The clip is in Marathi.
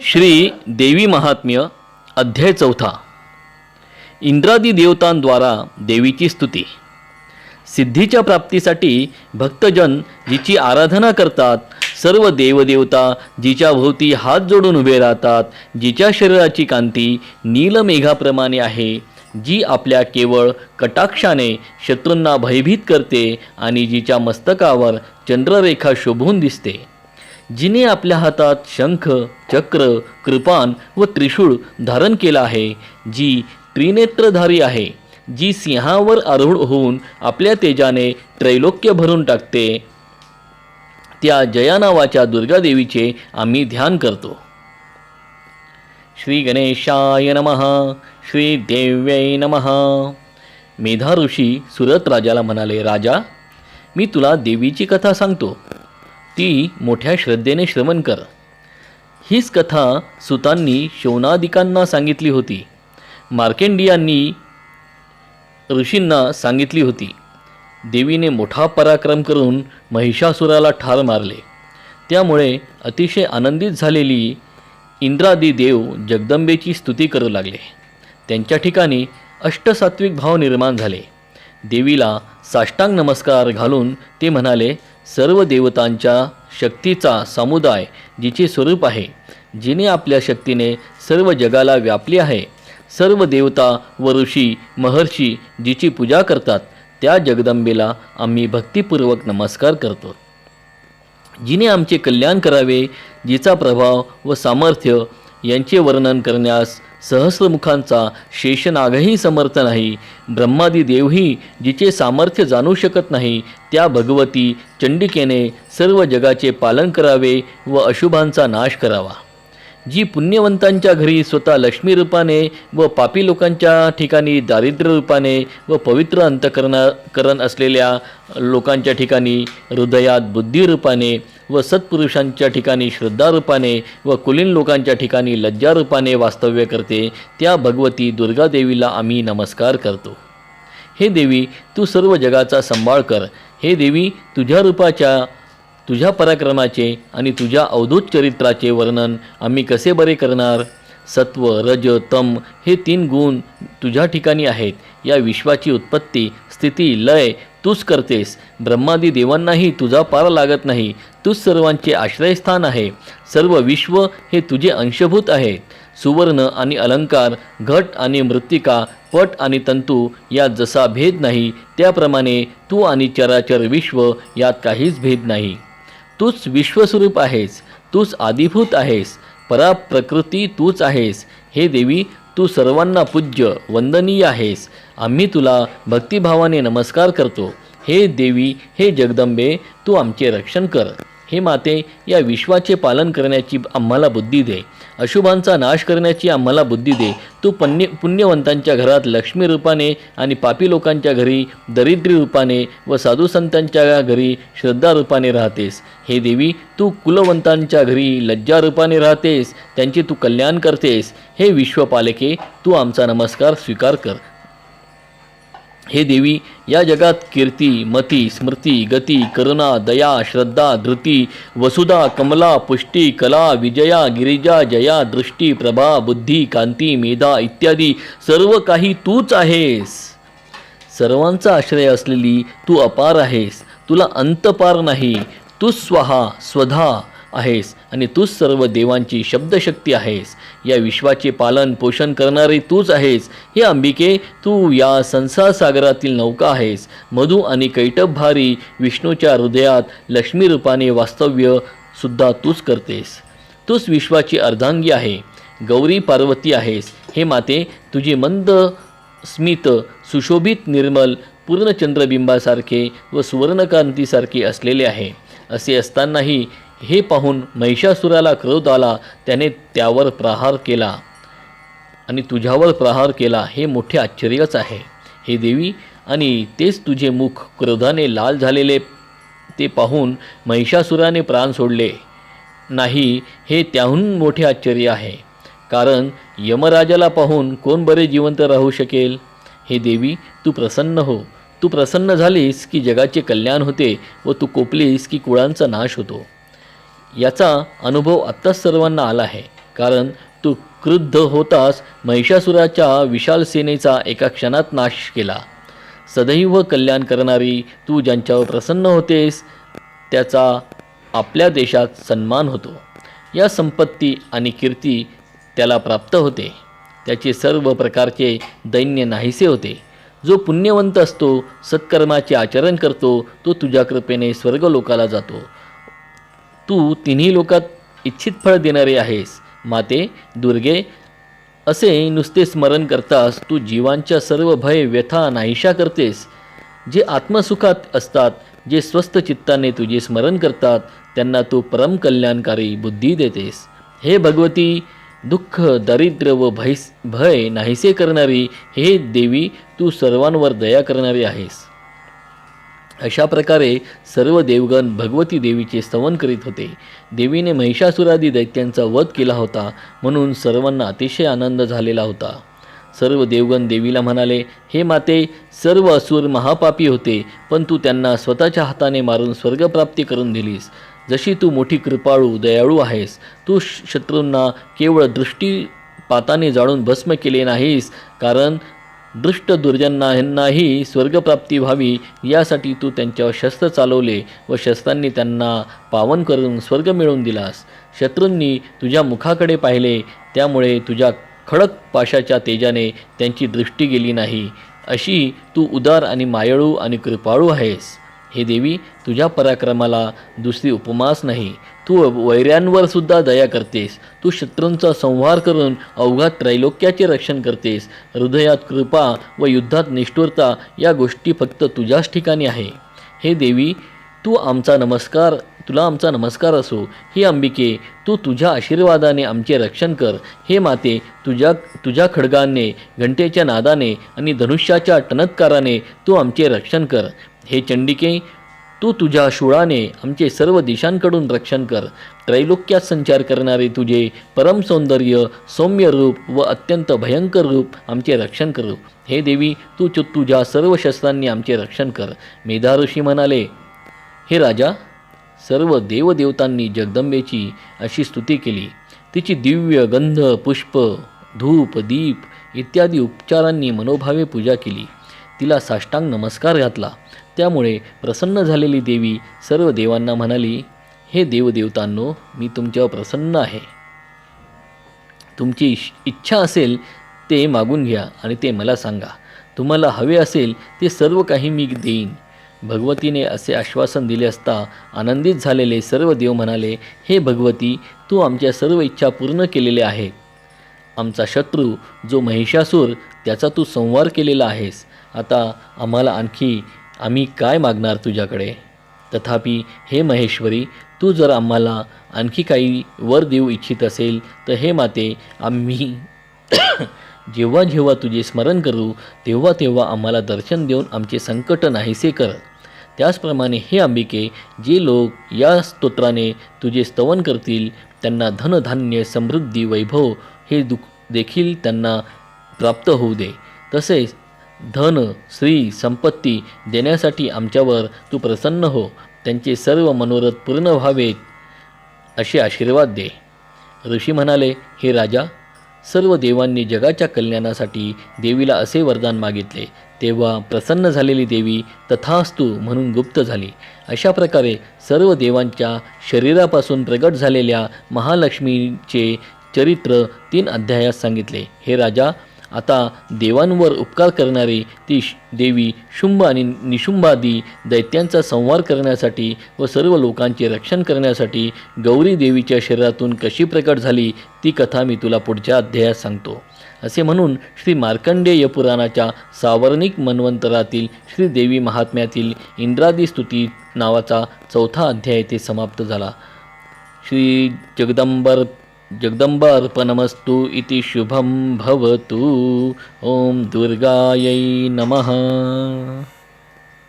श्री देवी महात्म्य अध्याय 4. इंद्रादी देवतांद्वारा देवीची स्तुती. सिद्धीच्या प्राप्तीसाठी भक्तजन जिची आराधना करतात, सर्व देवदेवता जिच्या भोवती हात जोडून उभे राहतात, जिच्या शरीराची कांती नीलमेघाप्रमाणे आहे, जी आपल्या केवळ कटाक्षाने शत्रूंना भयभीत करते आणि जिच्या मस्तकावर चंद्ररेखा शोभून दिसते, जिने आपल्या हातात शंख, चक्र, कृपान व त्रिशूळ धारण केला आहे, जी त्रिनेत्रधारी आहे, जी सिंहावर आरूढ होऊन आपल्या तेजाने त्रैलोक्य भरून टाकते, त्या जया नावाच्या दुर्गादेवीचे आम्ही ध्यान करतो. श्री गणेशाय नमः. श्री देव्यै नमः. मेधा ऋषी सुरत राजाला म्हणाले, राजा, मी तुला देवीची कथा सांगतो, ती मोठ्या श्रद्धेने श्रवण कर. हीच कथा सुतांनी शौनादिकांना सांगितली होती, मार्केंडियांनी ऋषींना सांगितली होती. देवीने मोठा पराक्रम करून महिषासुराला ठार मारले. त्यामुळे अतिशय आनंदित झालेली इंद्रादी देव जगदंबेची स्तुती करू लागले. त्यांच्या ठिकाणी अष्टसात्विक भाव निर्माण झाले. देवीला साष्टांग नमस्कार घालून ते म्हणाले, सर्व देवतांच्या शक्तीचा समुदाय जिचे स्वरूप आहे, जिने आपल्या शक्तीने सर्व जगाला व्यापले आहे, सर्व देवता व ऋषी महर्षी जिची पूजा करतात, त्या जगदंबेला आम्ही भक्तिपूर्वक नमस्कार करतो. जिने आमचे कल्याण करावे, जिचा प्रभाव व सामर्थ्य यांचे वर्णन करण्यास सहस्रमुखांचा शेषनागही समर्थ नाही, ब्रह्मादी देवही जिचे सामर्थ्य जाणू शकत नाही, त्या भगवती चंडिकेने सर्व जगाचे पालन करावे व अशुभांचा नाश करावा. जी पुण्यवंतांच्या घरी स्वतः लक्ष्मी रूपाने व पापी लोकांच्या ठिकाणी दारिद्र्य रूपाने व पवित्र अंतकरण असलेल्या लोकांच्या ठिकाणी हृदयात बुद्धी रूपाने व सत्पुरुषांच्या ठिकाणी श्रद्धा रूपाने व कुलीन लोकांच्या ठिकाणी लज्जा रूपाने वास्तव्य करते, त्या भगवती दुर्गादेवीला आम्ही नमस्कार करतो. हे देवी, तू सर्व जगाचा सांभाळ कर. हे देवी, तुझ्या रूपाच्या, तुझ्या पराक्रमाचे आणि तुझ्या अवधूत चरित्राचे वर्णन आम्ही कसे बरे करणार. सत्व, रज, तम हे 3 गुण तुझ्या ठिकाणी आहेत. या विश्वाची उत्पत्ती, स्थिती, लय तूच करतेस. ब्रह्मादी देवांनाही तुझा पार लागत नाही. तूच सर्वांचे आश्रयस्थान आहे. सर्व विश्व हे तुझे अंशभूत आहेत. सुवर्ण आणि अलंकार, घट आणि मृत्तिका, पट आणि तंतू यात जसा भेद नाही, त्याप्रमाणे तू आणि चराचर विश्व यात काहीच भेद नाही. तूच विश्वस्वरूप आहेस. तूच आदिभूत आहेस. पराप्रकृती तूच आहेस. हे देवी, तू सर्वांना पूज्य वंदनीय आहेस. आम्ही तुला भक्तिभावाने नमस्कार करतो. हे देवी, हे जगदंबे, तू आमचे रक्षण कर. हे माते, या विश्वाचे पालन करण्याची आम्हाला बुद्धी दे. अशुभांचा नाश करण्याची आम्हाला बुद्धी दे. तू पुण्यवंतांच्या घरात लक्ष्मी रूपाने आणि पापी लोकांच्या घरी दरिद्री रूपाने व साधुसंतांच्या घरी श्रद्धा रूपाने राहतेस. हे देवी, तू कुलवंतांच्या घरी लज्जा रूपाने राहतेस. त्यांचे तू कल्याण करतेस. हे विश्वपालके, तू आमचा नमस्कार स्वीकार कर. हे देवी, या जगात कीर्ती, मती, स्मृती, गती, करुणा, दया, श्रद्धा, धृती, वसुधा, कमला, पुष्टी, कला, विजया, गिरिजा, जया, दृष्टी, प्रभा, बुद्धी, कांती, मेधा इत्यादी सर्व काही तूच आहेस. सर्वांचा आश्रय असलेली तू अपार आहेस. तुला अंत पार नाही. तू स्वहा स्वधा आहेस आणि तूच सर्व देवांची शब्दशक्ती आहेस. या विश्वाचे पालन पोषण करणारी तूच आहेस. हे अंबिके, तू या संसार सागरातील नौका आहेस. मधु आणि कैटभभारी विष्णूच्या हृदयात लक्ष्मी रूपाने वास्तव्य सुद्धा तूच करतेस. तूच विश्वाची अर्धांगी आहे. गौरी पार्वती आहेस. हे माते, तुझी मंद स्मित सुशोभित निर्मल पूर्णचंद्रबिंबासारखे व सुवर्णकांतीसारखे असलेले आहे. असे असतानाही हे पाहून महिषासुराला क्रोध आला. त्याने त्यावर प्रहार केला आणि तुझ्यावर प्रहार केला. हे मोठे आश्चर्यच आहे. हे देवी, आणि तेच तुझे मुख क्रोधाने लाल झालेले ते पाहून महिषासुराने प्राण सोडले नाही, हे त्याहून मोठे आश्चर्य आहे. कारण यमराजाला पाहून कोण बरे जिवंत राहू शकेल. हे देवी, तू प्रसन्न हो. तू प्रसन्न झालीस की जगाचे कल्याण होते व तू कोपलीस की कुळांचा नाश होतो. याचा अनुभव आत्ताच सर्वांना आला आहे. कारण तू क्रुद्ध होतास महिषासुराच्या विशाल सेनेचा एका क्षणात नाश केला. सदैव कल्याण करणारी तू ज्यांच्यावर प्रसन्न होतेस त्याचा आपल्या देशात सन्मान होतो. या संपत्ती आणि कीर्ती त्याला प्राप्त होते. त्याचे सर्व प्रकारचे दैन्य नाहीसे होते. जो पुण्यवंत असतो, सत्कर्माचे आचरण करतो, तो तुझ्या कृपेने स्वर्गलोकाला जातो. तू तिन्ही लोकात इच्छित फळ देणारे आहेस. माते दुर्गे, असे नुसते स्मरण करतास तू जीवांच्या सर्व भय व्यथा नाहीशा करतेस. जे आत्मसुखात असतात, जे स्वस्थ चित्ताने तुझे स्मरण करतात, त्यांना तू परम कल्याणकारी बुद्धी देतेस. हे भगवती, दुःख दारिद्र्य व भय नाहीसे करणारी, हे देवी तू सर्वांवर दया करणारी आहेस. अशा प्रकारे सर्व देवगण भगवती देवीचे स्तवन करीत होते. देवीने महिषासुरादी दैत्यांचा वध केला होता म्हणून सर्वांना अतिशय आनंद झालेला होता. सर्व देवगण देवीला म्हणाले, हे माते, सर्व असुर महापापी होते, पण तू त्यांना स्वतःच्या हाताने मारून स्वर्गप्राप्ती करून दिलीस. जशी तू मोठी कृपाळू दयाळू आहेस, तू शत्रूंना केवळ दृष्टीपाताने जाळून भस्म केले नाहीस, कारण दृष्ट दुर्जनांनाही स्वर्गप्राप्ती व्हावी यासाठी तू त्यांच्यावर शस्त्र चालवले व शस्त्रांनी त्यांना पावन करून स्वर्ग मिळवून दिलास. शत्रूंनी तुझ्या मुखाकडे पाहिले, त्यामुळे तुझ्या खडक पाशाच्या तेजाने त्यांची दृष्टी गेली नाही. अशी तू उदार आणि मायाळू आणि कृपाळू आहेस. हे देवी, तुझ्या पराक्रमाला दुसरी उपमाच नाही. तू वैऱ्यांवर सुद्धा दया करतेस. तू शत्रूंचा संहार करून अवघात त्रैलोक्याचे रक्षण करतेस. हृदयात कृपा व युद्धात निष्ठुरता या गोष्टी फक्त तुझ्याच ठिकाणी आहे. हे देवी, तुला आमचा नमस्कार असो. ही अंबिके, तू तुझ्या आशीर्वादाने आमचे रक्षण कर. हे माते, तुझ्या खड्गाने, घंटेच्या नादाने आणि धनुष्याच्या टणत्काराने तू आमचे रक्षण कर. हे चंडिके, तू तुझ्या शूळाने आमचे सर्व दिशांकडून रक्षण कर. त्रैलोक्यात संचार करणारे तुझे परम सौंदर्य, सौम्य रूप व अत्यंत भयंकर रूप आमचे रक्षण करू. हे देवी, तू तुझ्या सर्व शस्त्रांनी आमचे रक्षण कर. मेधा ऋषी म्हणाले, हे राजा, सर्व देवदेवतांनी जगदंबेची अशी स्तुती केली. तिची दिव्य गंध, पुष्प, धूप, दीप इत्यादी उपचारांनी मनोभावे पूजा केली. तिला साष्टांग नमस्कार घातला. त्यामुळे प्रसन्न झालेली देवी सर्व देवांना म्हणाली, हे देवदेवतांनो, मी तुमच्यावर प्रसन्न आहे. तुमची इच्छा असेल ते मागून घ्या आणि ते मला सांगा. तुम्हाला हवे असेल ते सर्व काही मी देईन. भगवतीने असे आश्वासन दिले असता आनंदित झालेले सर्व देव म्हणाले, हे भगवती, तू आमच्या सर्व इच्छा पूर्ण केलेल्या आहेत. आमचा शत्रू जो महिषासूर, त्याचा तू संहार केलेला आहेस. आता आम्ही काय मागणार तुझ्याकडे? तथापि हे महेश्वरी, तू जर आम्हाला आणखी काही वर देऊ इच्छित असेल तर हे माते, आम्ही जेव्हा जेव्हा तुझे स्मरण करू तेव्हा तेव्हा आम्हाला दर्शन देऊन आमचे संकट नाहीसे कर. त्याचप्रमाणे हे अंबिके, जे लोक या स्तोत्राने तुझे स्तवन करतील त्यांना धनधान्य, समृद्धी, वैभव हे देखील त्यांना प्राप्त होऊ दे. तसेच धन, श्री, संपत्ती देण्यासाठी आमच्यावर तू प्रसन्न हो. त्यांचे सर्व मनोरथ पूर्ण व्हावेत असे आशीर्वाद दे. ऋषी म्हणाले, हे राजा, सर्व देवांनी जगाच्या कल्याणासाठी देवीला असे वरदान मागितले. तेव्हा प्रसन्न झालेली देवी तथास्तु म्हणून गुप्त झाली. अशा प्रकारे सर्व देवांच्या शरीरापासून प्रगट झालेल्या महालक्ष्मीचे चरित्र 3 अध्यायात सांगितले. हे राजा, आता देवांवर उपकार करणारी ती देवी शुंभ आणि निशुंभादी दैत्यांचा संहार करण्यासाठी व सर्व लोकांचे रक्षण करण्यासाठी गौरी देवीच्या शरीरातून कशी प्रकट झाली ती कथा मी तुला पुढच्या अध्यायात सांगतो. असे म्हणून श्री मार्कंडेय पुराणाच्या सावर्णिक मन्वंतरातील श्रीदेवी महात्म्यातील इंद्रादी स्तुती नावाचा 4था अध्याय येथे समाप्त झाला. श्री जगदंबार्पणमस्तु इति शुभं भवतु. ओम दुर्गायै नमः.